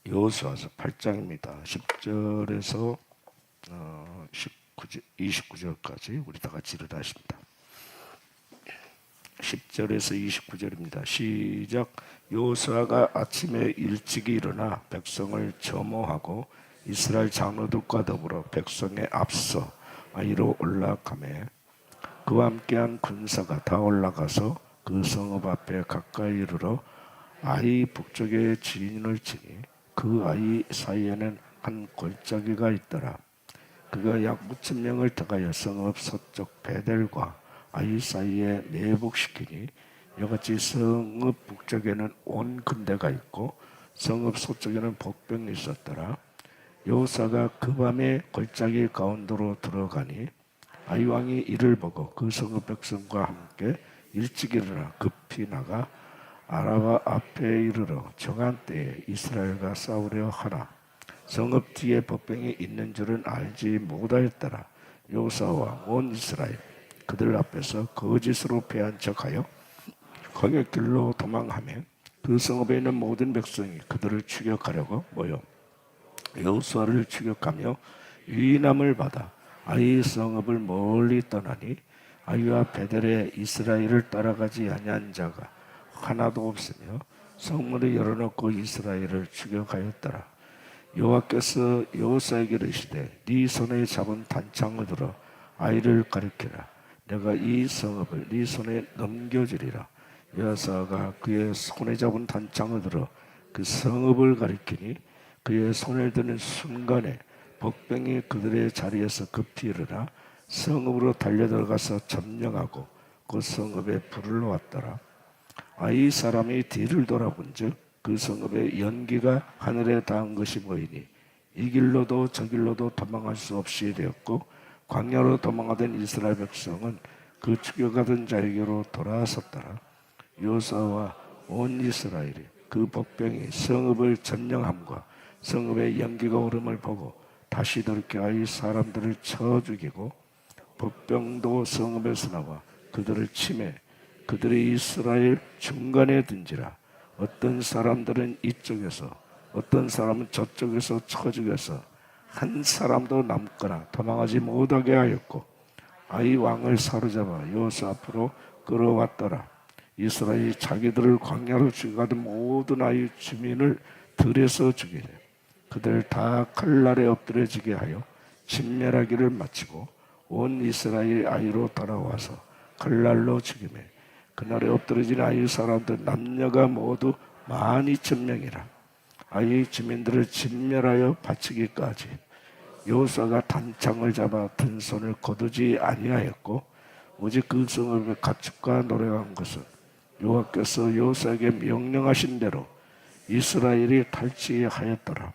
여호수아서 8장입니다. 10절에서 29절까지 우리 다 같이 일어나십니다. 10절에서 29절입니다. 시작. 여호수아가 아침에 일찍이 일어나 백성을 점호하고 이스라엘 장로들과 더불어 백성에 앞서 아이로 올라가매 그와 함께한 군사가 다 올라가서 그 성읍 앞에 가까이 이르러 아이 북쪽에 진을 치니 그 아이 사이에는 한 골짜기가 있더라. 그가 약 5,000명을 더하여 성읍 서쪽 베델과 아이 사이에 매복시키니 이같이 성읍 북쪽에는 온 군대가 있고 성읍 서쪽에는 복병이 있었더라. 여호사가 그 밤에 골짜기 가운데로 들어가니 아이 왕이 이를 보고 그 성읍 백성과 함께 일찍 일어나 급히 나가 아라바 앞에 이르러 정한 때에 이스라엘과 싸우려 하나 성읍 뒤에 복병이 있는 줄은 알지 못하였더라. 여호사와 온 이스라엘 그들 앞에서 거짓으로 패한 척하여 광야길로 도망하며 그 성읍에 있는 모든 백성이 그들을 추격하려고 모여 여호수아를 추격하며 유인함을 받아 아이 성읍을 멀리 떠나니 아이와 베델에 이스라엘을 따라가지 아니한 자가 하나도 없으며 성문을 열어놓고 이스라엘을 추격하였더라. 여호와께서 여호수아에게 이르시되 네 손에 잡은 단창을 들어 아이를 가리키라. 내가 이 성읍을 네 손에 넘겨주리라. 여호수아가 그의 손에 잡은 단창을 들어 그 성읍을 가리키니 그의 손을 드는 순간에 복병이 그들의 자리에서 급히 일어나 성읍으로 달려들어가서 점령하고 그 성읍에 불을 놓았더라. 아이 사람이 뒤를 돌아본즉 그 성읍의 연기가 하늘에 닿은 것이 보이니 이 길로도 저 길로도 도망할 수 없이 되었고 광야로 도망하던 이스라엘 백성은 그 추격하던 자에게로 돌아섰더라. 여호수아와 온 이스라엘이 그 복병이 성읍을 점령함과 성읍의 연기가 오름을 보고 다시 돌이켜 아이 사람들을 쳐 죽이고 복병도 성읍에서 나와 그들을 치매 그들이 이스라엘 중간에 든지라. 어떤 사람들은 이쪽에서 어떤 사람은 저쪽에서 쳐 죽여서 한 사람도 남거나 도망하지 못하게 하였고 아이 왕을 사로잡아 여호수아 앞으로 끌어왔더라. 이스라엘이 자기들을 광야로 죽여가던 모든 아이 주민을 들에서 죽이되 그들 다 칼날에 엎드려지게 하여 진멸하기를 마치고 온 이스라엘 아이로 돌아와서 칼날로 죽이매 그날에 엎드러진 아이 사람들 남녀가 모두 12,000명이라. 아이 주민들을 진멸하여 바치기까지 여호수아가 단창을 잡아 든 손을 거두지 아니하였고 오직 그 성읍의 가축과 노래한 것은 여호와께서 여호수아에게 명령하신 대로 이스라엘이 탈취하였더라.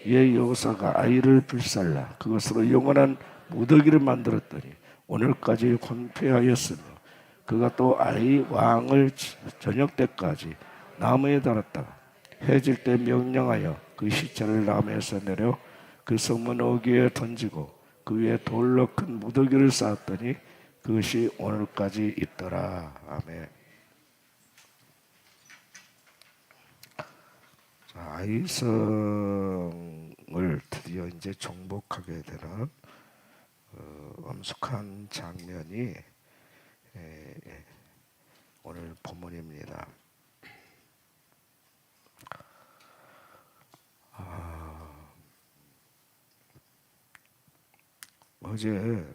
이에 여호수아가 아이를 불살라 그것으로 영원한 무더기를 만들었더니 오늘까지 권폐하였으며 그가 또 아이 왕을 저녁 때까지 나무에 달았다가 해질 때 명령하여 그 시체를 나무에서 내려 그 성문 어귀에 던지고 그 위에 돌로 큰 무더기를 쌓았더니 그것이 오늘까지 있더라. 아멘. 자, 아이성을 드디어 이제 정복하게 되는 엄숙한 장면이 오늘 본문입니다. 어제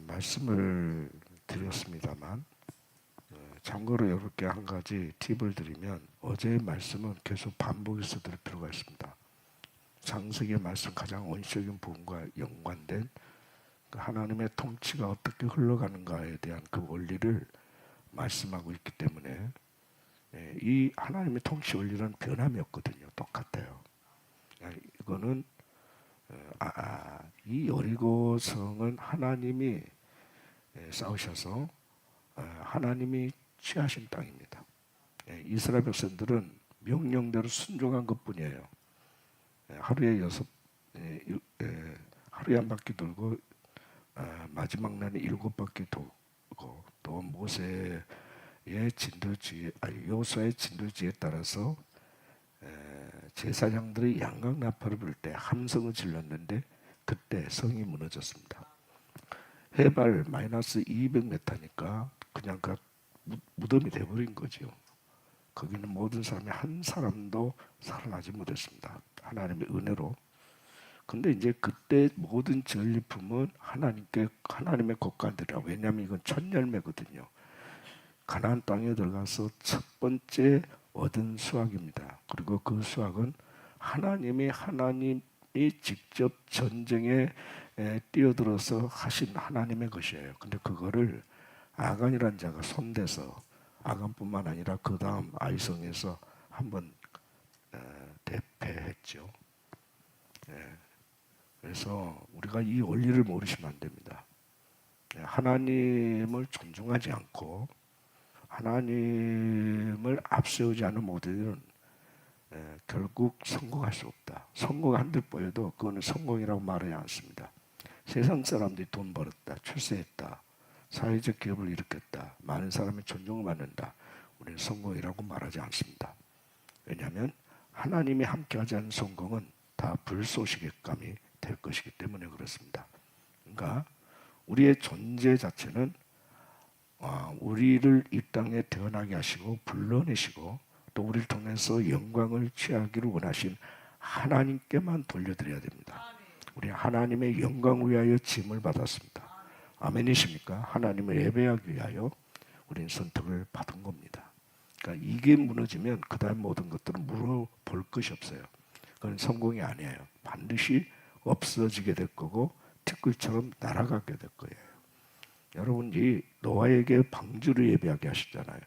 말씀을 드렸습니다만 참고로 여러분께 한 가지 팁을 드리면 어제의 말씀은 계속 반복해서 들을 필요가 있습니다. 창세기의 말씀 가장 원시적인 부분과 연관된 하나님의 통치가 어떻게 흘러가는가에 대한 그 원리를 말씀하고 있기 때문에 이 하나님의 통치 원리는 변함이 없거든요. 똑같아요. 이거는 이 여리고 성은 하나님이 싸우셔서 하나님이 취하신 땅입니다. 이스라엘 백성들은 명령대로 순종한 것뿐이에요. 하루에 하루에 한 바퀴 돌고 마지막 날에 7바퀴 돌고 또 모세의 진도지에 여호수아의 진도지에 따라서 제사장들이 양각 나팔을 불 때 함성을 질렀는데 그때 성이 무너졌습니다. 해발 마이너스 200m니까 그냥 그 무덤이 돼버린 거죠. 거기는 모든 사람이 한 사람도 살아나지 못했습니다. 하나님의 은혜로. 근데 이제 그때 모든 전리품은 하나님의 곡간들이라. 왜냐하면 이건 첫 열매거든요. 가나안 땅에 들어가서 첫 번째 얻은 수확입니다. 그리고 그 수확은 하나님이 직접 전쟁에 뛰어들어서 하신 하나님의 것이에요. 근데 그거를 아간이라는 자가 손대서 아간뿐만 아니라 그 다음 아이성에서 한번 대패했죠. 그래서 우리가 이 원리를 모르시면 안 됩니다. 하나님을 존중하지 않고 하나님을 앞세우지 않은 모델은 결국 성공할 수 없다. 성공한 듯 보여도 그거는 성공이라고 말하지 않습니다. 세상 사람들이 돈 벌었다, 출세했다, 사회적 기업을 일으켰다, 많은 사람의 존중을 받는다. 우리는 성공이라고 말하지 않습니다. 왜냐하면 하나님이 함께하지 않은 성공은 다 불쏘시개감이 될 것이기 때문에 그렇습니다. 그러니까 우리의 존재 자체는 우리를 이 땅에 태어나게 하시고 불러내시고 또 우리를 통해서 영광을 취하기를 원하신 하나님께만 돌려드려야 됩니다. 우리 하나님의 영광 위하여 짐을 받았습니다. 아멘이십니까? 하나님을 예배하기 위하여 우리는 선택을 받은 겁니다. 그러니까 이게 무너지면 그 다음 모든 것들은 물어볼 것이 없어요. 그건 성공이 아니에요. 반드시 없어지게 될 거고 티끌처럼 날아가게 될 거예요. 여러분, 이 노아에게 방주를 예배하게 하시잖아요.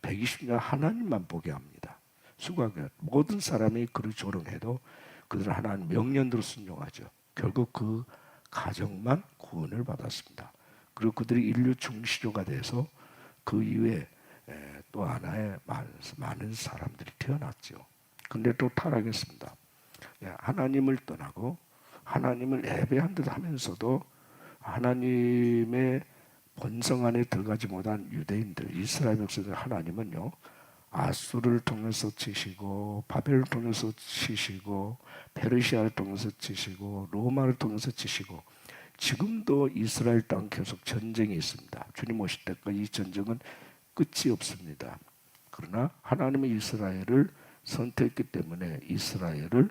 120년 하나님만 보게 합니다. 수고하게 모든 사람이 그를 조롱해도 그들은 하나님 명령대로 순종하죠. 결국 그 가정만 구원을 받았습니다. 그리고 그들이 인류 중시조가 돼서 그 이후에 또 하나의 많은 사람들이 태어났죠. 근데 또 타락했습니다. 하나님을 떠나고 하나님을 예배한 듯 하면서도 하나님의 본성 안에 들어가지 못한 유대인들, 이스라엘 백성들 하나님은요, 아수르를 통해서 치시고 바벨을 통해서 치시고 페르시아를 통해서 치시고 로마를 통해서 치시고 지금도 이스라엘 땅 계속 전쟁이 있습니다. 주님 오실 때까지 이 전쟁은 끝이 없습니다. 그러나 하나님의 이스라엘을 선택했기 때문에 이스라엘의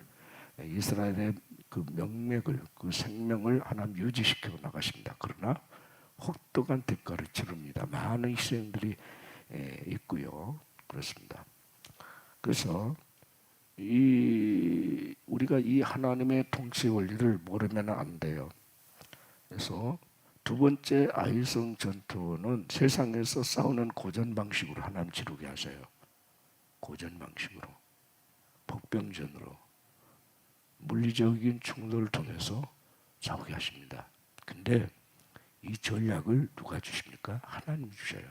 그 명맥을, 그 생명을 하나님 유지시켜 나가십니다. 그러나 혹독한 대가를 치릅니다. 많은 희생들이 있고요. 그렇습니다. 그래서 우리가 이 하나님의 통치 원리를 모르면 안 돼요. 그래서 두 번째 아이성 전투는 세상에서 싸우는 고전 방식으로 하나님 치르게 하세요. 고전 방식으로, 복병전으로, 물리적인 충돌을 통해서 싸우게 하십니다. 근데 이 전략을 누가 주십니까? 하나님이 주셔요.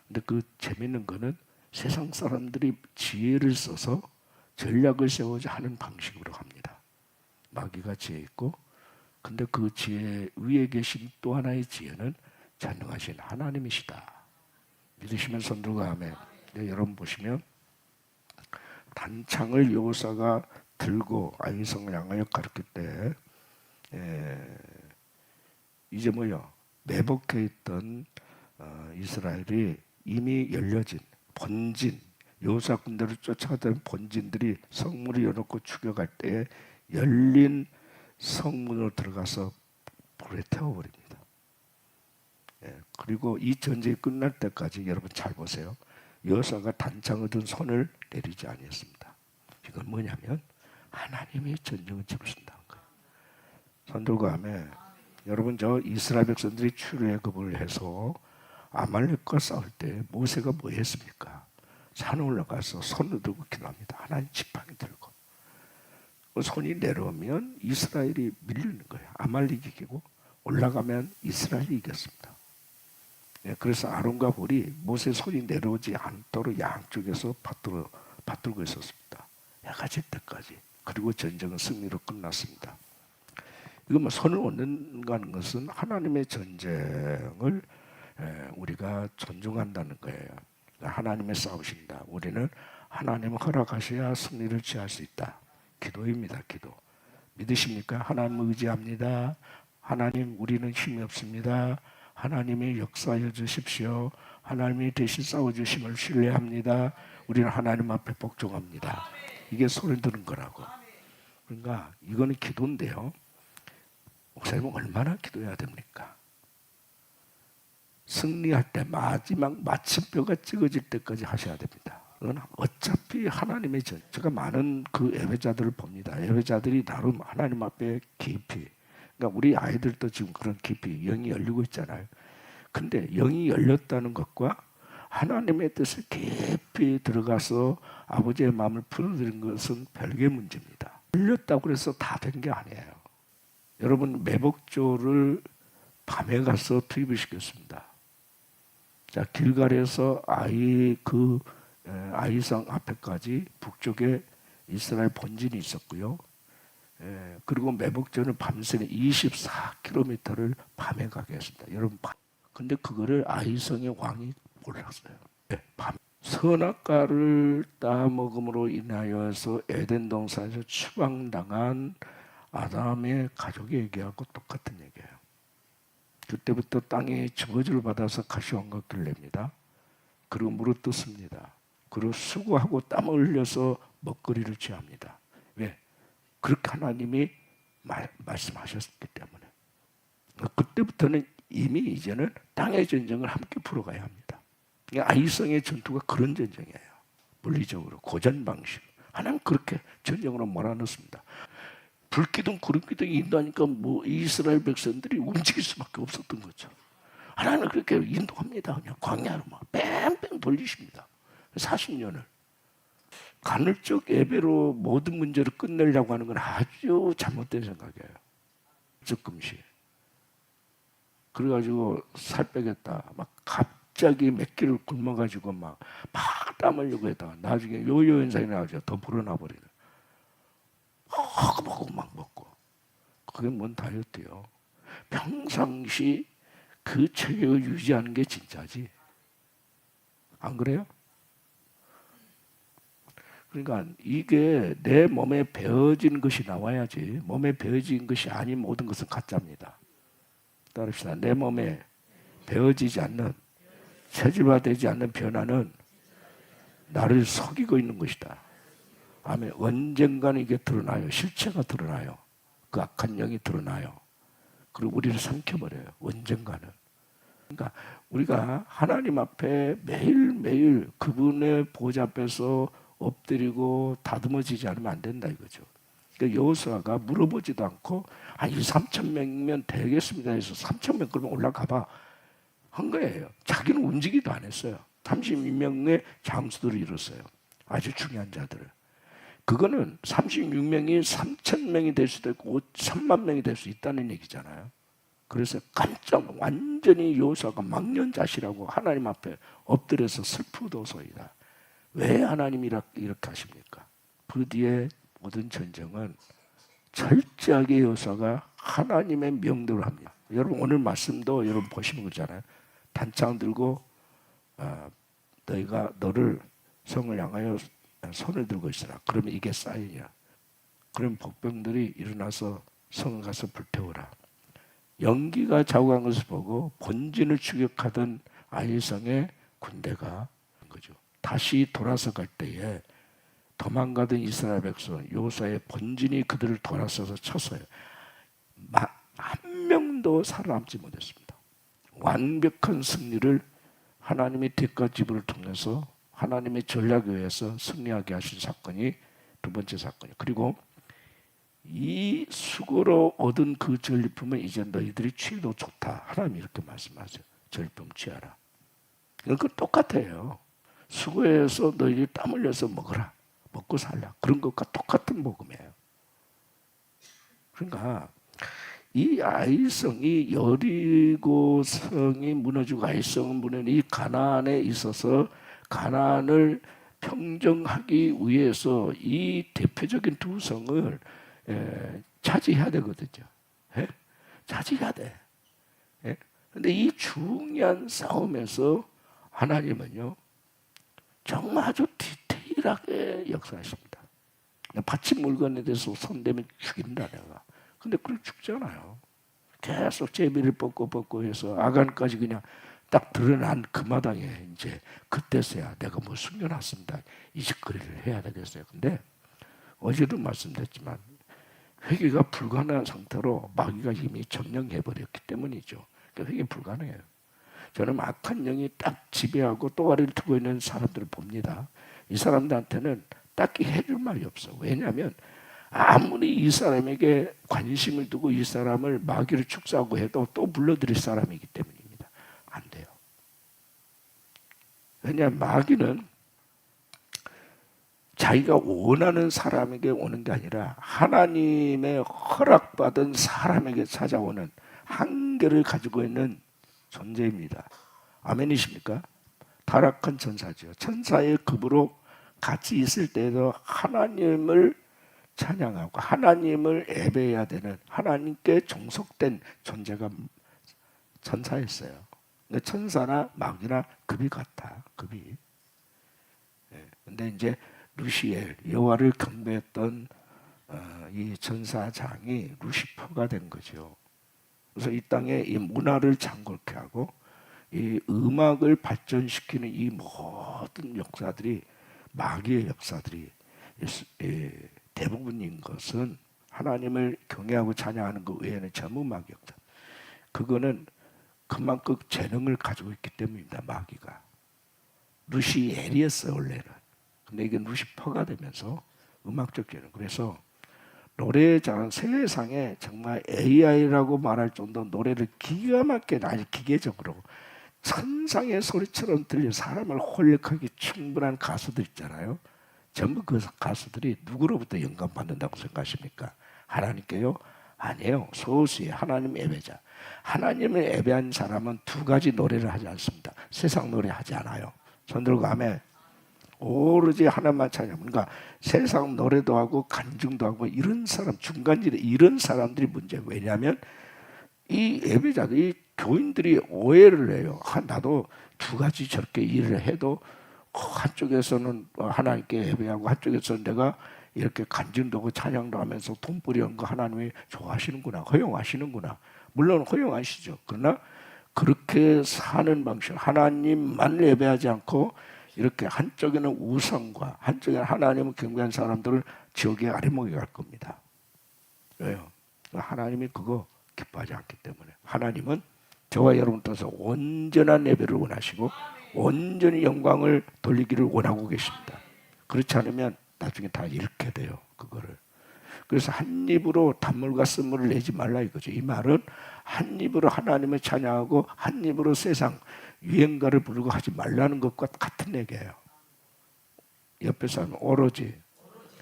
근데 그 재밌는 거는 세상 사람들이 지혜를 써서 전략을 세우자 하는 방식으로 합니다. 마귀가 지혜 있고, 근데 그 지혜 위에 계신 또 하나의 지혜는 전능하신 하나님이시다. 믿으시면 손들고 아멘. 네, 여러분 보시면 단창을 여호사가 들고 아이성을 향하여 가르칠 때 이제 매복해 있던 이스라엘이 이미 열려진 본진, 여호사 군대를 쫓아가던 본진들이 성문을 열어놓고 추격할 때 열린 성문으로 들어가서 불에 태워버립니다. 그리고 이 전쟁이 끝날 때까지 여러분 잘 보세요. 여호사가 단창을 든 손을 내리지 아니했습니다. 이건 뭐냐면 하나님이 전쟁을 치르신다는 거예요. 손들고 하면 여러분, 저 이스라엘 백성들이 출애굽을 해서 아말렉과 싸울 때 모세가 뭐 했습니까? 산에 올라가서 손을 들고 기도합니다. 하나님 지팡이 들고. 손이 내려오면 이스라엘이 밀리는 거예요. 아말렉이 이기고 올라가면 이스라엘이 이겼습니다. 그래서 아론과 홀이 모세 손이 내려오지 않도록 양쪽에서 받들고 있었습니다. 해가 질 때까지. 그리고 전쟁은 승리로 끝났습니다. 이거 손을 얻는다는 것은 하나님의 전쟁을 우리가 존중한다는 거예요. 하나님의 싸우신다. 우리는 하나님은 허락하셔야 승리를 취할 수 있다. 기도입니다. 기도. 믿으십니까? 하나님을 의지합니다. 하나님, 우리는 힘이 없습니다. 하나님이 역사해 주십시오. 하나님이 대신 싸워주심을 신뢰합니다. 우리는 하나님 앞에 복종합니다. 이게 손에 드는 거라고. 그러니까 이거는 기도인데요. 목사님은 얼마나 기도해야 됩니까? 승리할 때 마지막 마침표가 찍어질 때까지 하셔야 됩니다. 그건 어차피 하나님의 제가 많은 그 예배자들을 봅니다. 예배자들이 나름 하나님 앞에 깊이, 그러니까 우리 아이들도 지금 그런 깊이 영이 열리고 있잖아요. 근데 영이 열렸다는 것과 하나님의 뜻을 깊이 들어가서 아버지의 마음을 풀어드린 것은 별개의 문제입니다. 열렸다고 해서 다 된 게 아니에요. 여러분, 매복조를 밤에 가서 투입을 시켰습니다. 자, 길갈에서 아이성 앞에까지 북쪽에 이스라엘 본진이 있었고요. 그리고 매복조는 밤새 24km를 밤에 가게 했습니다. 여러분, 근데 그거를 아이성의 왕이 몰랐어요. 밤. 선악과를 따먹음으로 인하여서 에덴 동산에서 추방당한 아담의 가족의 얘기하고 똑같은 얘기예요. 그때부터 땅에 저주를 받아서 가시왕각기를 냅니다. 그리고 물어뜯습니다. 그리고 수고하고 땀을 흘려서 먹거리를 취합니다. 왜? 그렇게 하나님이 말씀하셨기 때문에. 그때부터는 이미 이제는 땅의 전쟁을 함께 풀어가야 합니다. 아이성의 전투가 그런 전쟁이에요. 물리적으로 고전 방식. 하나님 그렇게 전쟁으로 몰아넣습니다. 불기둥 구름기둥이 인도하니까 뭐 이스라엘 백성들이 움직일 수밖에 없었던 거죠. 하나님은 그렇게 인도합니다. 그냥 광야로 막 뺑뺑 돌리십니다. 40년을. 간헐적 예배로 모든 문제를 끝내려고 하는 건 아주 잘못된 생각이에요. 적금시. 그래가지고 살 빼겠다. 막 갑자기 몇 끼를 굶어가지고 막 땀 흘리고 했다가 나중에 요요 현상이 나오죠. 더 불어나 버리는. 막 먹고. 그게 뭔 다이어트요. 평상시 그 체격을 유지하는 게 진짜지. 안 그래요? 그러니까 이게 내 몸에 배어진 것이 나와야지. 몸에 배어진 것이 아닌 모든 것은 가짜입니다. 따릅시다. 내 몸에 배어지지 않는, 체질화되지 않는 변화는 나를 속이고 있는 것이다. 아멘. 언젠가는 이게 드러나요. 실체가 드러나요. 그 악한 영이 드러나요. 그리고 우리를 삼켜버려요. 언젠가는. 그러니까 우리가 하나님 앞에 매일매일 그분의 보좌 앞에서 엎드리고 다듬어지지 않으면 안 된다 이거죠. 그러니까 여호수아가 물어보지도 않고 2,3천 명이면 되겠습니다 해서 3천 명 그러면 올라가봐 한 거예요. 자기는 움직이도 안 했어요. 32명의 장수들을 이뤘어요. 아주 중요한 자들을. 그거는 36명이 3,000명이 될 수도 있고 3만 명이 될 수 있다는 얘기잖아요. 그래서 깜짝 완전히 여호수아가 망년자시라고 하나님 앞에 엎드려서 슬프도소이다. 왜 하나님이 이렇게 하십니까? 그 뒤에 모든 전쟁은 철저하게 여호수아가 하나님의 명대로 합니다. 여러분 오늘 말씀도 여러분 보시는 거잖아요. 단창 들고 너를 성을 향하여 손을 들고 있으라. 그러면 이게 사인이야. 그럼 복병들이 일어나서 성을 가서 불태우라. 연기가 자국한 것을 보고 본진을 추격하던 아이성의 군대가 거죠. 다시 돌아서 갈 때에 도망가던 이스라엘 백성 여호수아의 본진이 그들을 돌아서서 쳤어요. 한 명도 살아남지 못했습니다. 완벽한 승리를 하나님의 대가 지불을 통해서 하나님의 전략에 의해서 승리하게 하신 사건이 두 번째 사건이에요. 그리고 이 수고로 얻은 그 전리품은 이제 너희들이 취해도 좋다. 하나님이 이렇게 말씀하세요. 전리품 취하라. 그건 똑같아요. 수고해서 너희들이 땀 흘려서 먹어라. 먹고 살라. 그런 것과 똑같은 복음이에요. 그러니까 이 아이성이 여리고성이 무너지고 아이성은 무너진 이 가나안에 있어서 가나안을 평정하기 위해서 이 대표적인 두 성을 차지해야 되거든요. 예? 차지해야 돼. 예? 근데 이 중요한 싸움에서 하나님은요 정말 아주 유일하게 역사하십니다. 받친 물건에 대해서 손대면 죽인다 내가. 근데 그걸 죽잖아요. 계속 제비를 뽑고 해서 아간까지 그냥 딱 드러난 그 마당에 이제 그때서야 내가 뭐 숨겨놨습니다. 이 짓거리를 해야 되겠어요. 근데 어제도 말씀드렸지만 회개가 불가능한 상태로 마귀가 이미 점령해버렸기 때문이죠. 그러니까 회개 불가능해요. 저는 악한 영이 딱 지배하고 또아리를 트고 있는 사람들을 봅니다. 이 사람들한테는 딱히 해줄 말이 없어. 왜냐하면 아무리 이 사람에게 관심을 두고 이 사람을 마귀를 축사하고 해도 또 불러들일 사람이기 때문입니다. 안 돼요. 왜냐하면 마귀는 자기가 원하는 사람에게 오는 게 아니라 하나님의 허락받은 사람에게 찾아오는 한계를 가지고 있는 존재입니다. 아멘이십니까? 타락한 천사죠. 천사의 급으로 같이 있을 때에도 하나님을 찬양하고 하나님을 예배해야 되는 하나님께 종속된 존재가 천사였어요. 근데 천사나 마귀나 급이 같아. 급이. 근데 이제 루시엘 여호와를 경배했던 이 천사장이 루시퍼가 된 거죠. 그래서 이 땅에 이 문화를 장골케 하고 이 음악을 발전시키는 이 모든 역사들이 마귀의 역사들이 대부분인 것은 하나님을 경외하고 찬양하는 것 외에는 전부 마귀 역사. 그거는 그만큼 재능을 가지고 있기 때문입니다. 마귀가. 루시엘이었어요 원래는. 근데 이게 루시퍼가 되면서 음악적 재능. 그래서 노래 잘하는 세상에 정말 AI라고 말할 정도 노래를 기가 막히게 아주 기계적으로 천상의 소리처럼 들려 사람을 홀릭하게 충분한 가수들 있잖아요. 전부 그 가수들이 누구로부터 영감받는다고 생각하십니까? 하나님께요? 아니에요. 소수의 하나님 예배자. 하나님을 예배한 사람은 두 가지 노래를 하지 않습니다. 세상 노래 하지 않아요. 손 들고 아멘. 오로지 하나만 찬양. 그러니까 세상 노래도 하고 간증도 하고 이런 사람 중간지대 이런 사람들이 문제예요. 왜냐하면 이 예배자들, 이 교인들이 오해를 해요. 나도 두 가지 저렇게 일을 해도 한쪽에서는 하나님께 예배하고 한쪽에서는 내가 이렇게 간증도 하고 찬양도 하면서 돈벌이 하는 거 하나님이 좋아하시는구나, 허용하시는구나. 물론 허용하시죠. 그러나 그렇게 사는 방식, 하나님만 예배하지 않고 이렇게 한쪽에는 우상과 한쪽에는 하나님을 경배한 사람들을 지옥에 아래목에 갈 겁니다. 왜요? 하나님이 그거 기뻐하지 않기 때문에. 하나님은 저와 여러분 따라서 온전한 예배를 원하시고 온전히 영광을 돌리기를 원하고 계십니다. 그렇지 않으면 나중에 다 잃게 돼요. 그거를. 그래서 한 입으로 단물과 쓴물을 내지 말라 이거죠. 이 말은 한 입으로 하나님을 찬양하고 한 입으로 세상 유행가를 부르고 하지 말라는 것과 같은 얘기예요. 옆에 사람 오로지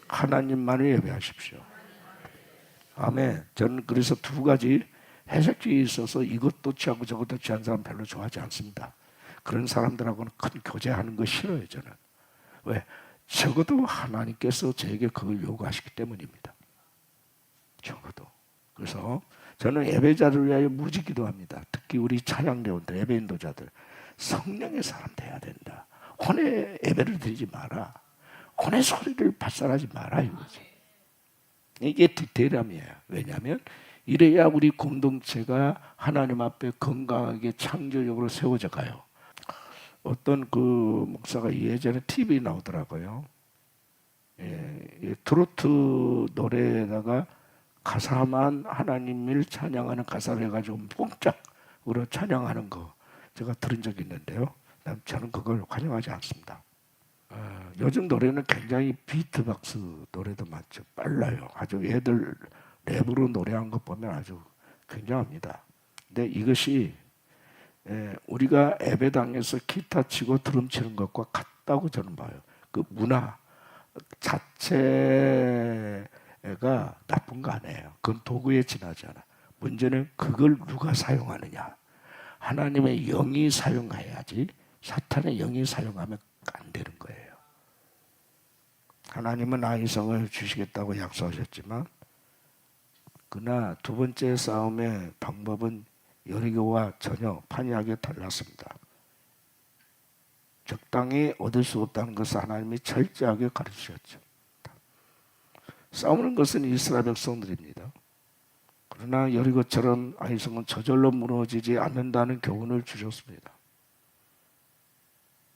하나님만을 예배하십시오. 아멘. 저는 그래서 두 가지 해석지에 있어서 이것도 취하고 저것도 취한 사람 별로 좋아하지 않습니다. 그런 사람들하고는 큰 교제하는 거 싫어요. 저는. 왜? 적어도 하나님께서 저에게 그걸 요구하시기 때문입니다. 적어도. 그래서 저는 예배자를 위하여 무지 기도합니다. 특히 우리 찬양대원들, 예배인도자들 성령의 사람 돼야 된다. 혼의 예배를 드리지 마라. 혼의 소리를 발산하지 마라 이거지. 이게 디테일함이에요. 왜냐하면 이래야 우리 공동체가 하나님 앞에 건강하게 창조적으로 세워져 가요. 어떤 그 목사가 예전에 TV에 나오더라고요. 트로트 노래에다가 가사만 하나님을 찬양하는 가사를 해가지고 뽕짝으로 찬양하는 거 제가 들은 적이 있는데요. 저는 그걸 환영하지 않습니다. 요즘 노래는 굉장히 비트박스 노래도 많죠. 빨라요. 아주 애들 랩으로 노래한 것 보면 아주 굉장합니다. 근데 이것이 우리가 예배당에서 기타 치고 드럼 치는 것과 같다고 저는 봐요. 그 문화 자체가 나쁜 거 아니에요. 그건 도구에 지나지 않아. 문제는 그걸 누가 사용하느냐. 하나님의 영이 사용해야지 사탄의 영이 사용하면 안 되는 거예요. 하나님은 아이성을 주시겠다고 약속하셨지만 그러나 두 번째 싸움의 방법은 여리고와 전혀 판이하게 달랐습니다. 적당히 얻을 수 없다는 것을 하나님이 철저하게 가르치셨죠. 싸우는 것은 이스라엘 백성들입니다. 그러나 여리고처럼 아이성은 저절로 무너지지 않는다는 교훈을 주셨습니다.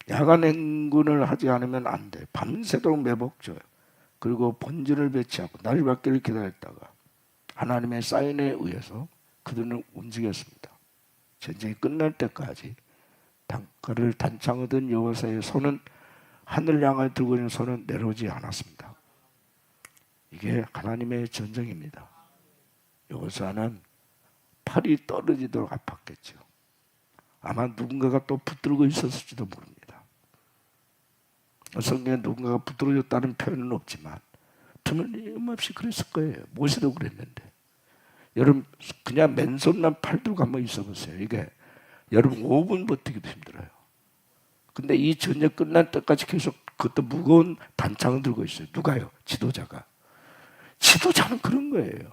야간 행군을 하지 않으면 안 돼. 밤새도록 매복줘요. 그리고 본진을 배치하고 날이 밝기를 기다렸다가 하나님의 사인에 의해서 그들은 움직였습니다. 전쟁이 끝날 때까지 단가를 단창 얻은 여호사의 손은 하늘 향하여 들고 있는 손은 내려오지 않았습니다. 이게 하나님의 전쟁입니다. 여호사는 팔이 떨어지도록 아팠겠죠. 아마 누군가가 또 붙들고 있었을지도 모릅니다. 성경에 누군가가 붙들어졌다는 표현은 없지만 터무니없이 그랬을 거예요. 모세도 그랬는데. 여러분 그냥 맨손만 팔 들고 한번 있어보세요. 이게 여러분 5분 버티기도 힘들어요. 근데 이 전쟁 끝날 때까지 계속 그것도 무거운 단창을 들고 있어요. 누가요? 지도자가. 지도자는 그런 거예요.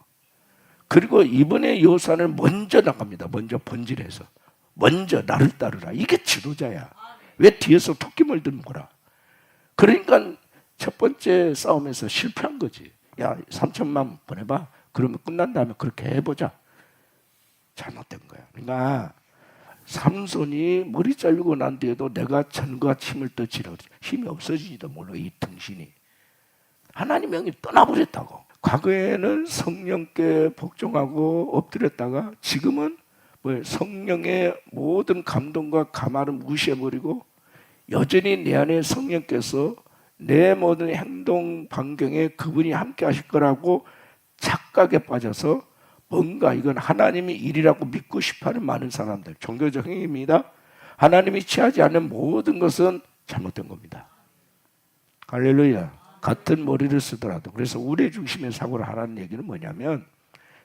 그리고 이번에 여호사는 먼저 나갑니다. 먼저 본질에서. 먼저 나를 따르라. 이게 지도자야. 왜 뒤에서 토끼물 들면 거라. 그러니까 첫 번째 싸움에서 실패한 거지. 야 3천만 보내봐. 그러면 끝난 다음에 그렇게 해보자. 잘못된 거야. 그러니까 삼손이 머리 잘리고 난 뒤에도 내가 전과 침을 떠지려 힘이 없어지지도 몰라. 이 등신이. 하나님 명이 떠나버렸다고. 과거에는 성령께 복종하고 엎드렸다가 지금은 성령의 모든 감동과 감화를 무시해버리고 여전히 내 안에 성령께서 내 모든 행동 반경에 그분이 함께 하실 거라고 착각에 빠져서 뭔가 이건 하나님의 일이라고 믿고 싶어하는 많은 사람들, 종교적 행위입니다. 하나님이 취하지 않는 모든 것은 잘못된 겁니다. 할렐루야. 같은 머리를 쓰더라도. 그래서 우리 중심의 사고를 하라는 얘기는 뭐냐면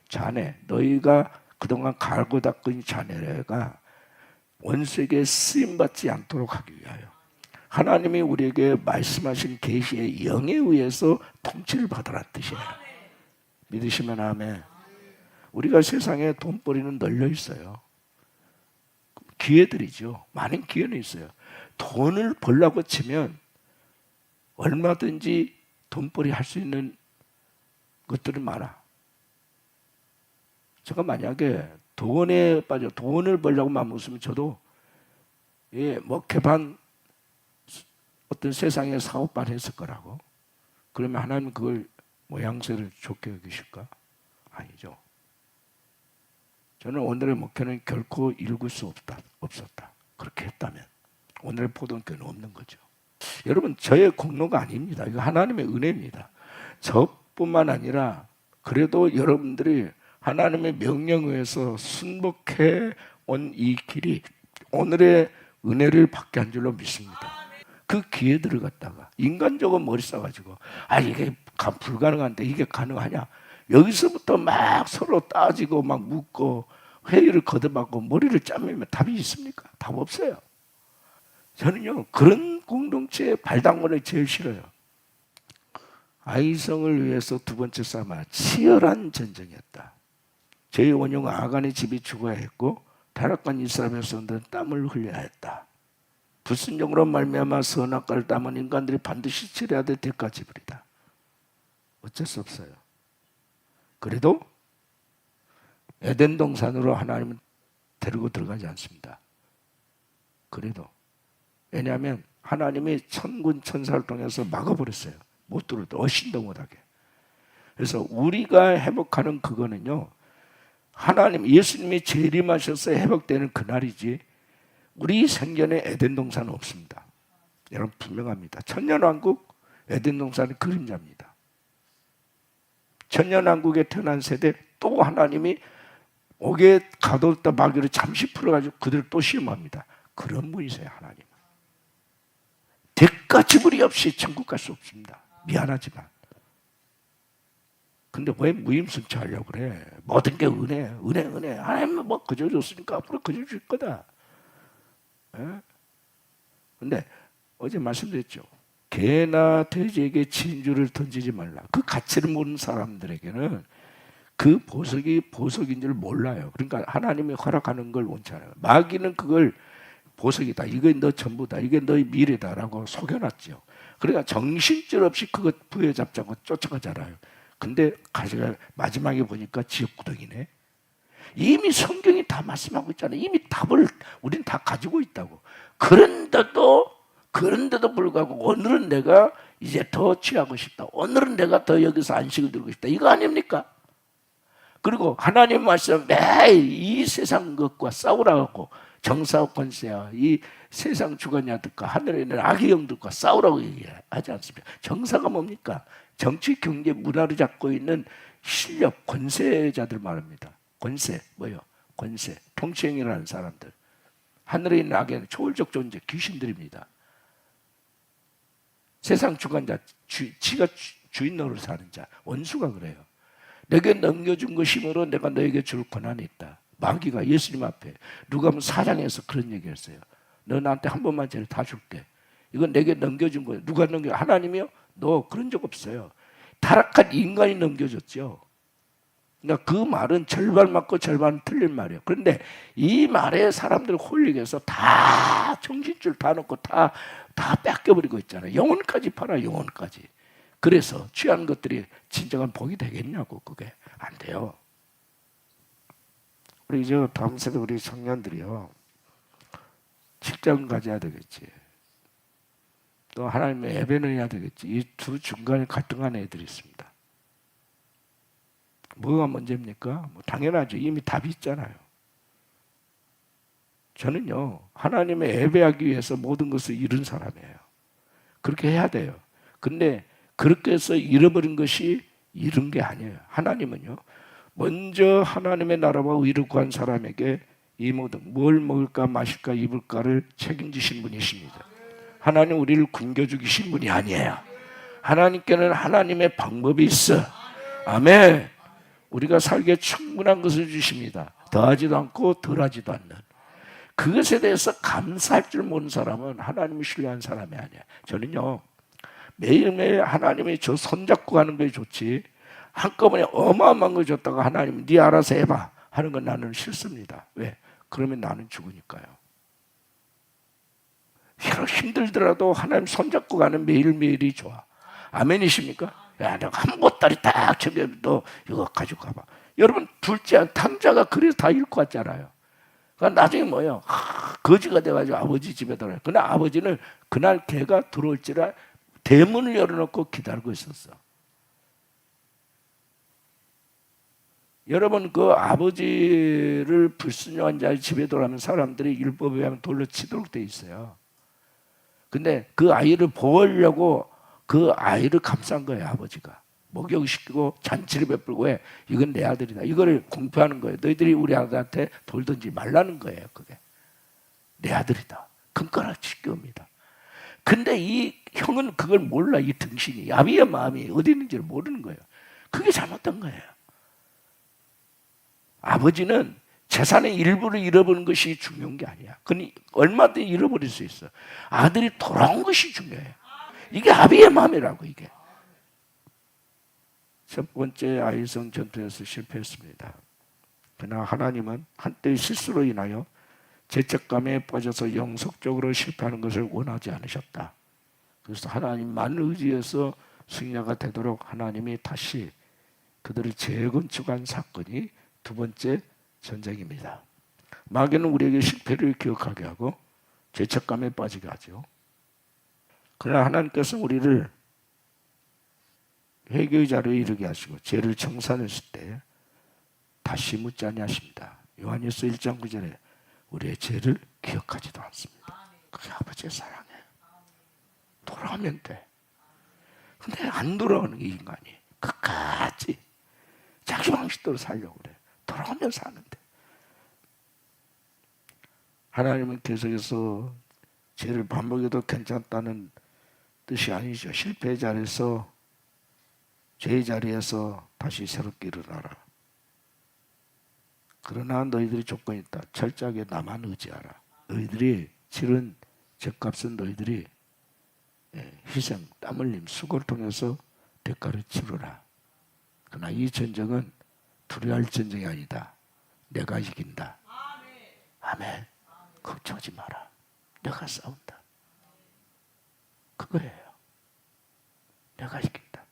자네, 너희가 그동안 갈고 닦은 자네가 원수에게 쓰임받지 않도록 하기 위하여 하나님이 우리에게 말씀하신 계시의 영에 의해서 통치를 받으라는 뜻이에요. 믿으시면 아멘. 우리가 세상에 돈벌이는 널려 있어요. 기회들이죠. 많은 기회는 있어요. 돈을 벌라고 치면 얼마든지 돈벌이 할 수 있는 것들은 많아. 제가 만약에 돈에 빠져 돈을 벌려고 마음먹으면 저도 개반 어떤 세상에 사업반 했을 거라고. 그러면 하나님 그걸 모양새를 좋게 여기실까? 아니죠. 저는 오늘의 목표는 결코 이룰 수 없었다. 그렇게 했다면 오늘의 포동교는 없는 거죠. 여러분 저의 공로가 아닙니다. 이거 하나님의 은혜입니다. 저뿐만 아니라 그래도 여러분들이 하나님의 명령에 의해서 순복해 온 이 길이 오늘의 은혜를 받게 한 줄로 믿습니다. 그 기회들을 갖다가 인간적으로 머리 써가지고 이게 불가능한데 이게 가능하냐? 여기서부터 막 서로 따지고 막 묻고 회의를 거듭하고 머리를 짜매면 답이 있습니까? 답 없어요. 저는요 그런 공동체의 발당문을 제일 싫어요. 아이성을 위해서 두 번째 싸움은 치열한 전쟁이었다. 제5령 아간의 집이 죽어야 했고 타락한 이스라엘 백성들은 땀을 흘려야 했다. 불순종으로 말미암아 선악과를 따먹은 인간들이 반드시 치러야 될 대가 지불이다. 어쩔 수 없어요. 그래도 에덴 동산으로 하나님은 데리고 들어가지 않습니다. 그래도 왜냐하면 하나님이 천군 천사를 통해서 막아버렸어요. 못 들어도 어신도 못하게. 그래서 우리가 회복하는 그거는요 하나님 예수님이 재림하셔서 회복되는 그날이지 우리 생전에 에덴 동산은 없습니다. 여러분 분명합니다. 천년왕국 에덴 동산은 그림자입니다. 천년왕국에 태어난 세대 또 하나님이 옥에 가뒀다 마귀를 잠시 풀어가지고 그들을 또 시험합니다. 그런 분이세요 하나님. 대가 지불이 없이 천국 갈 수 없습니다. 미안하지만. 근데 왜 무임승차하려고 그래? 모든 게 은혜. 하나님은 뭐 그저 줬으니까 앞으로 그저 줄 거다. 근데 어제 말씀드렸죠. 개나 돼지에게 진주를 던지지 말라. 그 가치를 모르는 사람들에게는 그 보석이 보석인 줄 몰라요. 그러니까 하나님이 허락하는 걸 원치 않아요. 마귀는 그걸 보석이다. 이게 너 전부다. 이게 너의 미래다라고 속여놨죠. 그러니까 정신줄 없이 그것 부여잡자고 쫓아가잖아요. 근데 가지가 마지막에 보니까 지옥구덩이네. 이미 성경이 다 말씀하고 있잖아요. 이미 답을 우린 다 가지고 있다고. 그런데도 불구하고 오늘은 내가 이제 더 취하고 싶다. 오늘은 내가 더 여기서 안식을 누리고 싶다. 이거 아닙니까? 그리고 하나님 말씀 매일 이 세상 것과 싸우라고, 정사와 권세와 이 세상 주관자들과 하늘에 있는 악의 영들과 싸우라고 얘기하지 않습니까? 정사가 뭡니까? 정치, 경제, 문화를 잡고 있는 실력, 권세자들 말합니다. 권세, 뭐요? 권세, 통치행위라는 사람들. 하늘에 있는 악의 초월적 존재, 귀신들입니다. 세상 주관자, 지가 주인 노릇 사는 자, 원수가 그래요. 내게 넘겨준 것이므로 내가 너에게 줄 권한이 있다. 마귀가 예수님 앞에 누가복음 4장에서 그런 얘기했어요. 너 나한테 한 번만 죄를 다 줄게. 이건 내게 넘겨준 거예요. 누가 넘겨? 하나님이요? 너 그런 적 없어요. 타락한 인간이 넘겨줬죠. 그러니까 그 말은 절반 맞고 절반 틀린 말이에요. 그런데 이 말에 사람들 홀리게서 다 정신줄 다 놓고 다 뺏겨버리고 있잖아요. 영혼까지 팔아, 영혼까지. 그래서 취한 것들이 진정한 복이 되겠냐고. 그게 안 돼요. 우리 이제 다음 세대 우리 청년들이요, 직장 가져야 되겠지. 또 하나님의 예배는 해야 되겠지. 이 두 중간에 갈등하는 애들이 있습니다. 뭐가 문제입니까? 뭐 당연하죠. 이미 답이 있잖아요. 저는요, 하나님의 예배하기 위해서 모든 것을 잃은 사람이에요. 그렇게 해야 돼요. 근데 그렇게 해서 잃어버린 것이 잃은 게 아니에요. 하나님은요, 먼저 하나님의 나라와 의를 구한 사람에게 이 모든 뭘 먹을까 마실까 입을까를 책임지신 분이십니다. 하나님 우리를 굶겨 죽이신 분이 아니에요. 하나님께는 하나님의 방법이 있어. 아멘. 우리가 살기에 충분한 것을 주십니다. 더하지도 않고 덜하지도 않는. 그것에 대해서 감사할 줄 모르는 사람은 하나님을 신뢰한 사람이 아니야. 저는요, 매일매일 하나님이 저 손잡고 가는 게 좋지, 한꺼번에 어마어마한 걸 줬다가 하나님 네 알아서 해봐 하는 건 나는 싫습니다. 왜? 그러면 나는 죽으니까요. 힘들더라도 하나님 손잡고 가는 매일매일이 좋아. 아멘이십니까? 야, 내가 한 보따리 딱 저기 너 이거 가지고 가봐. 여러분, 둘째 탕자가 그래서 다 잃고 왔잖아요. 그러니까 나중에 뭐예요? 거지가 돼가지고 아버지 집에 들어요. 그날 아버지는 그날 걔가 들어올지라 대문을 열어놓고 기다리고 있었어. 여러분, 그 아버지를 불순종한 자의 집에 들어가면 사람들이 율법에 의하면 돌로 치도록 돼 있어요. 근데 그 아이를 보호하려고 그 아이를 감싼 거예요, 아버지가. 목욕시키고 잔치를 베풀고 해. 이건 내 아들이다. 이거를 공표하는 거예요. 너희들이 우리 아들한테 돌 던지지 말라는 거예요, 그게. 내 아들이다. 큰가락 지켜옵니다. 근데 이 형은 그걸 몰라. 이 등신이, 아비의 마음이 어디 있는지를 모르는 거예요. 그게 잘못된 거예요. 아버지는 재산의 일부를 잃어버린 것이 중요한 게 아니야. 그건 얼마든지 잃어버릴 수 있어. 아들이 돌아온 것이 중요해. 이게 아비의 마음이라고. 이게 첫 번째 아이성 전투에서 실패했습니다. 그러나 하나님은 한때의 실수로 인하여 죄책감에 빠져서 영속적으로 실패하는 것을 원하지 않으셨다. 그래서 하나님만 의지해서 승리자가 되도록 하나님이 다시 그들을 재건축한 사건이 두 번째 전쟁입니다. 마귀는 우리에게 실패를 기억하게 하고 죄책감에 빠지게 하죠. 그러나 하나님께서 우리를 회개의 자리에 이르게 하시고 죄를 청산하실 때 다시 묻지 아니하십니다. 요한일서 1장 9절에 우리의 죄를 기억하지도 않습니다. 그게 아버지의 사랑이에요. 돌아오면 돼. 근데 안 돌아오는 게 인간이. 끝까지 자기 방식대로 살려고 그래. 돌아오면 사는데. 하나님은 계속해서 죄를 반복해도 괜찮다는 뜻이 아니죠. 실패의 자리에서, 죄의 자리에서 다시 새롭게 일어나라. 그러나 너희들이 조건이 있다. 철저하게 나만 의지하라. 너희들이 치른 죄값은 너희들이 희생, 땀 흘림, 수고를 통해서 대가를 치르라. 그러나 이 전쟁은 두려워할 전쟁이 아니다. 내가 이긴다. 아멘. 걱정하지 마라. 내가 싸운다. 그거예요. 내가 이긴다.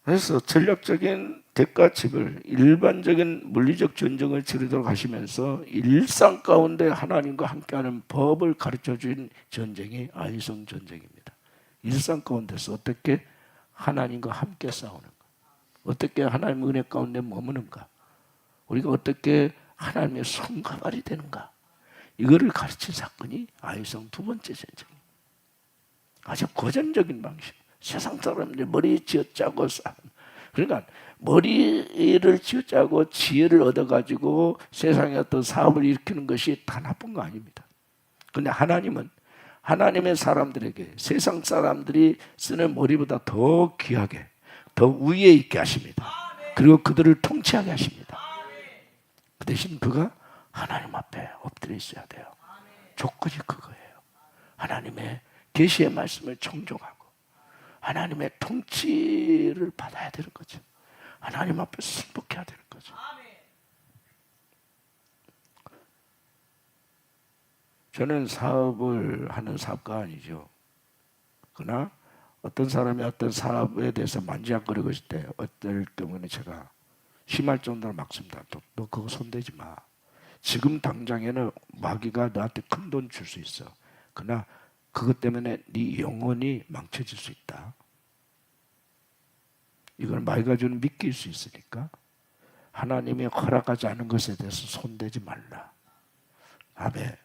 그래서 전략적인 대가 지불, 일반적인 물리적 전쟁을 치르도록 하시면서 일상 가운데 하나님과 함께하는 법을 가르쳐준 전쟁이 아이성 전쟁입니다. 일상 가운데서 어떻게 하나님과 함께 싸우는가, 어떻게 하나님의 은혜 가운데 머무는가, 우리가 어떻게 하나님의 손과 발이 되는가, 이거를 가르친 사건이 아이성 두 번째 전쟁입니다. 아주 고전적인 방식. 세상 사람들이 머리 쥐어짜고 그러니까 머리를 쥐어짜고 지혜를 얻어가지고 세상에 어떤 사업을 일으키는 것이 다 나쁜 거 아닙니다. 그런데 하나님은 하나님의 사람들에게 세상 사람들이 쓰는 머리보다 더 귀하게, 더 위에 있게 하십니다. 그리고 그들을 통치하게 하십니다. 그 대신 그가 하나님 앞에 엎드려 있어야 돼요. 조건이 그거예요. 하나님의 계시의 말씀을 청종하고 하나님의 통치를 받아야 되는 거죠. 하나님 앞에 순복해야 되는 거죠. 저는 사업을 하는 사업가 아니죠. 그러나 어떤 사람이 어떤 사업에 대해서 만지작거리고 있을 때 어떨 경우는 제가 심할 정도로 막습니다. 너 그거 손대지 마. 지금 당장에는 마귀가 너한테 큰 돈 줄 수 있어. 그러나 그것 때문에 네 영혼이 망쳐질 수 있다. 이건 마귀가 주는 미끼일 수 있으니까 하나님이 허락하지 않은 것에 대해서 손대지 말라. 아멘.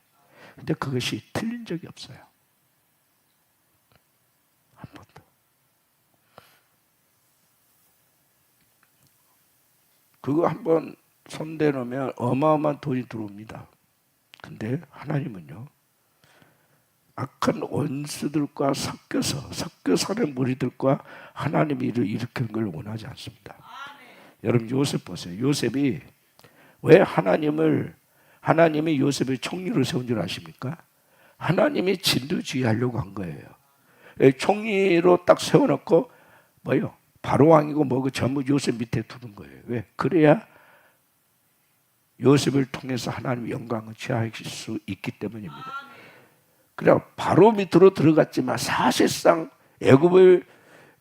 근데 그것이 틀린 적이 없어요. 한 번도. 그거 한번 손대놓으면 어마어마한 돈이 들어옵니다. 근데 하나님은요, 악한 원수들과 섞여 사는 무리들과 하나님이 일을 일으키는 걸 원하지 않습니다. 여러분 요셉 보세요. 요셉이 왜 하나님이 요셉을 총리로 세운 줄 아십니까? 하나님이 진두지휘하려고 한 거예요. 총리로 딱 세워놓고 뭐요? 바로 왕이고 뭐고 전부 요셉 밑에 두는 거예요. 왜? 그래야 요셉을 통해서 하나님의 영광을 취하실 수 있기 때문입니다. 그래 바로 밑으로 들어갔지만 사실상 애굽을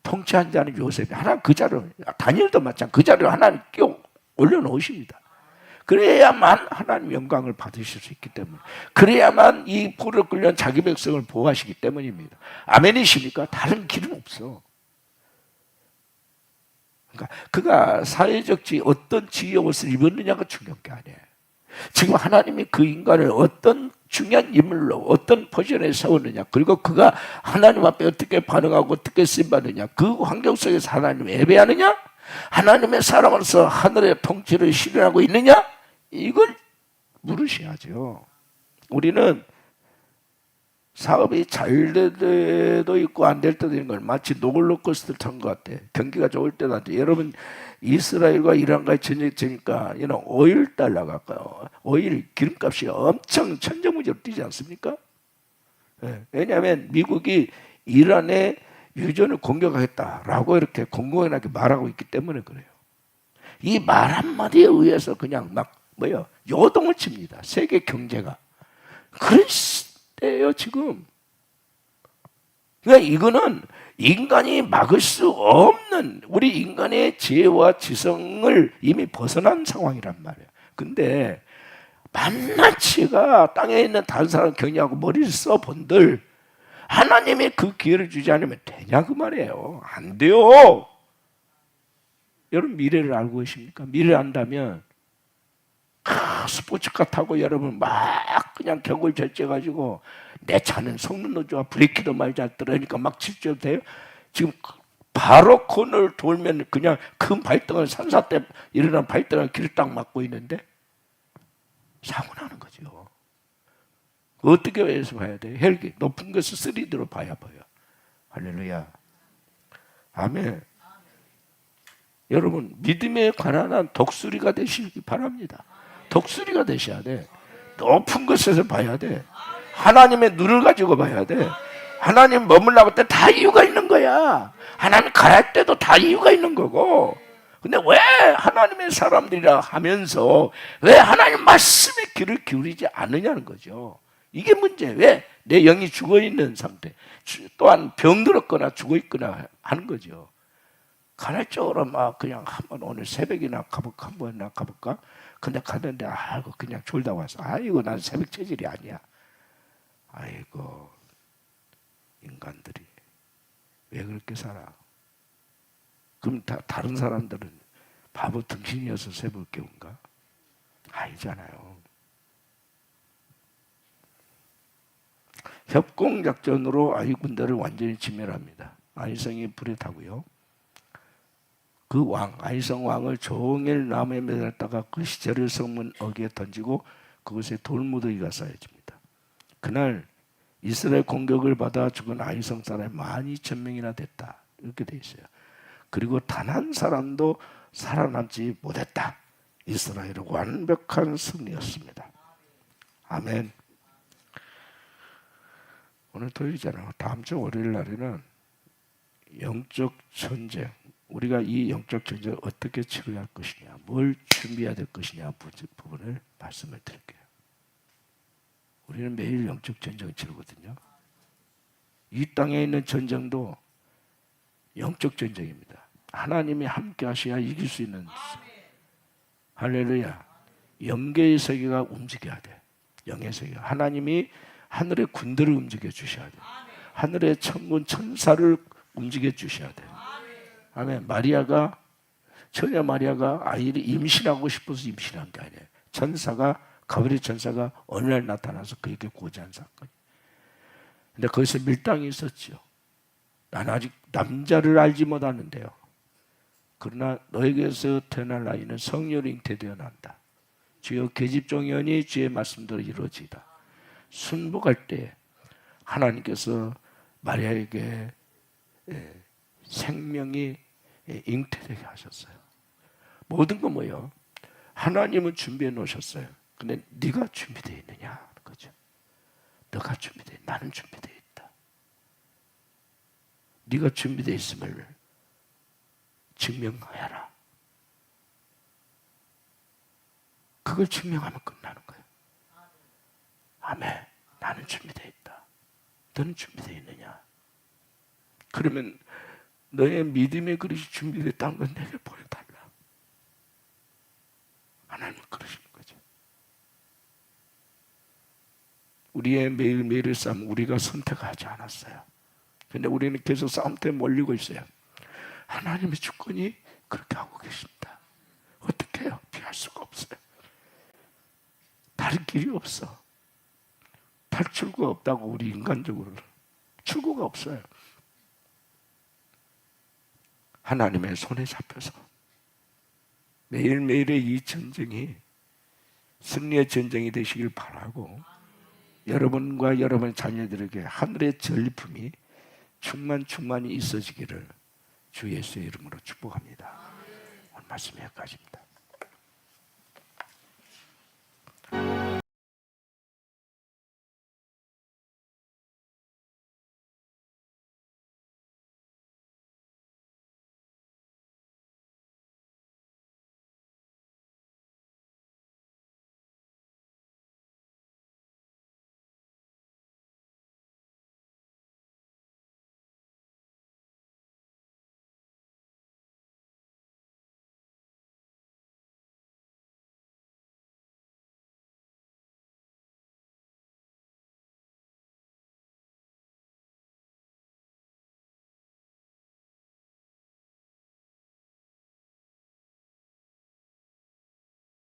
통치한 자는 요셉이 하나님 그 자를 다니엘도 마찬가지 그 자를 하나님 끼워 올려놓으십니다. 그래야만 하나님 영광을 받으실 수 있기 때문에 그래야만 이 포로 끌려온 자기 백성을 보호하시기 때문입니다. 아멘이십니까? 다른 길은 없어. 그러니까 그가 사회적 어떤 지위의 옷을 입었느냐가 중요한 게 아니에요. 지금 하나님이 그 인간을 어떤 중요한 인물로 어떤 포지션에 세우느냐, 그리고 그가 하나님 앞에 어떻게 반응하고 어떻게 쓰임받느냐, 그 환경 속에서 하나님을 예배하느냐, 하나님의 사람으로서 하늘의 통치를 실현하고 있느냐, 이걸 물으셔야죠. 우리는 사업이 잘 될 때도 있고 안 될 때도 있는 걸 마치 노골로코스트를 탄 것 같아. 경기가 좋을 때도 안 돼. 여러분 이스라엘과 이란과의 전쟁이 되니까 오일 달러가 오일 기름값이 엄청 천정무지로 뛰지 않습니까? 네. 왜냐하면 미국이 이란의 유전을 공격하겠다라고 이렇게 공공연하게 말하고 있기 때문에 그래요. 이 말 한마디에 의해서 그냥 막 요동을 칩니다. 세계 경제가. 그런 때예요 지금. 그러니까 이거는 인간이 막을 수 없는 우리 인간의 지혜와 지성을 이미 벗어난 상황이란 말이에요. 근데 만나치가 땅에 있는 다른 사람 경외하고 머리를 써본들 하나님이 그 기회를 주지 않으면 되냐 그 말이에요. 안 돼요. 여러분 미래를 알고 계십니까? 미래를 안다면 스포츠카 타고 여러분 막 그냥 격을 절제가지고 내 차는 성능도 좋아 브레이크도 많이 잘 들어가니까 막 칠줘도 돼요. 지금 바로 코너를 돌면 그냥 큰 발등을 산사 때 일어난 발등을 길을 딱 막고 있는데 사고 나는 거죠. 어떻게 해서 봐야 돼? 헬기 높은 것을 3D로 봐야 보여. 할렐루야. 아멘. 여러분 믿음에 관한 독수리가 되시기 바랍니다. 독수리가 되셔야 돼. 높은 곳에서 봐야 돼. 하나님의 눈을 가지고 봐야 돼. 하나님 머물라고 할 때 다 이유가 있는 거야. 하나님 가야 할 때도 다 이유가 있는 거고 근데 왜 하나님의 사람들이라 하면서 왜 하나님 말씀에 귀를 기울이지 않느냐는 거죠. 이게 문제. 왜? 내 영이 죽어있는 상태, 또한 병들었거나 죽어있거나 하는 거죠. 간헐적으로 막 그냥 한번 오늘 새벽이나 가볼까, 한 번이나 가볼까? 근데 갔는데 아이고 그냥 졸다 와서 아이고 난 새벽 체질이 아니야. 아이고 인간들이 왜 그렇게 살아? 그럼 다른 사람들은 바보 등신이어서 새벽 깨운가? 아니잖아요. 협공작전으로 아이 군대를 완전히 진멸합니다. 아이성이 불에 타고요. 그 왕, 아이성 왕을 종일 나무에 매달다가 그 시체를 성문 어귀에 던지고 그곳에 돌무더기가 쌓여집니다. 그날 이스라엘 공격을 받아 죽은 아이성 사람이 12,000명이나 됐다. 이렇게 돼 있어요. 그리고 단 한 사람도 살아남지 못했다. 이스라엘의 완벽한 승리였습니다. 아멘. 오늘 토요일이잖아요. 다음 주 월요일 날에는 영적 전쟁, 우리가 이 영적 전쟁을 어떻게 치러야 할 것이냐, 뭘 준비해야 될 것이냐 부분을 말씀을 드릴게요. 우리는 매일 영적 전쟁을 치르거든요. 이 땅에 있는 전쟁도 영적 전쟁입니다. 하나님이 함께 하셔야 이길 수 있는. 할렐루야. 영계의 세계가 움직여야 돼. 영의 세계. 하나님이 하늘의 군대를 움직여 주셔야 돼. 하늘의 천군 천사를 움직여 주셔야 돼. 아멘. 마리아가, 처녀 마리아가 아이를 임신하고 싶어서 임신한 게 아니에요. 천사가, 가브리엘 천사가 어느 날 나타나서 그에게 고지한 사건. 근데 거기서 밀당이 있었죠. 난 아직 남자를 알지 못하는데요. 그러나 너에게서 태어날 아이는 성령으로 잉태되어 난다. 주여 계집종연이 주의 말씀대로 이루어지다. 순복할 때 하나님께서 마리아에게 생명이 잉태되게 하셨어요. 모든 건 뭐예요? 하나님은 준비해 놓으셨어요. 근데 네가 준비되어 있느냐 하는 거죠. 너가 준비되어, 나는 준비되어 있다. 네가 준비되어 있음을 증명하여라. 그걸 증명하면 끝나는 거예요. 아멘. 나는 준비되어 있다. 너는 준비되어 있느냐? 그러면 너의 믿음의 그릇이 준비됐다는 건 내게 보여달라. 하나님은 그러시는 거죠. 우리의 매일매일의 싸움 우리가 선택하지 않았어요. 근데 우리는 계속 싸움터에 몰리고 있어요. 하나님의 주권이 그렇게 하고 계십니다. 어떻게 해요? 피할 수가 없어요. 다른 길이 없어. 탈출구가 없다고. 우리 인간적으로는 출구가 없어요. 하나님의 손에 잡혀서 매일매일의 이 전쟁이 승리의 전쟁이 되시길 바라고, 여러분과 여러분의 자녀들에게 하늘의 전리품이 충만히 있어지기를 주 예수의 이름으로 축복합니다. 오늘 말씀 여기까지입니다.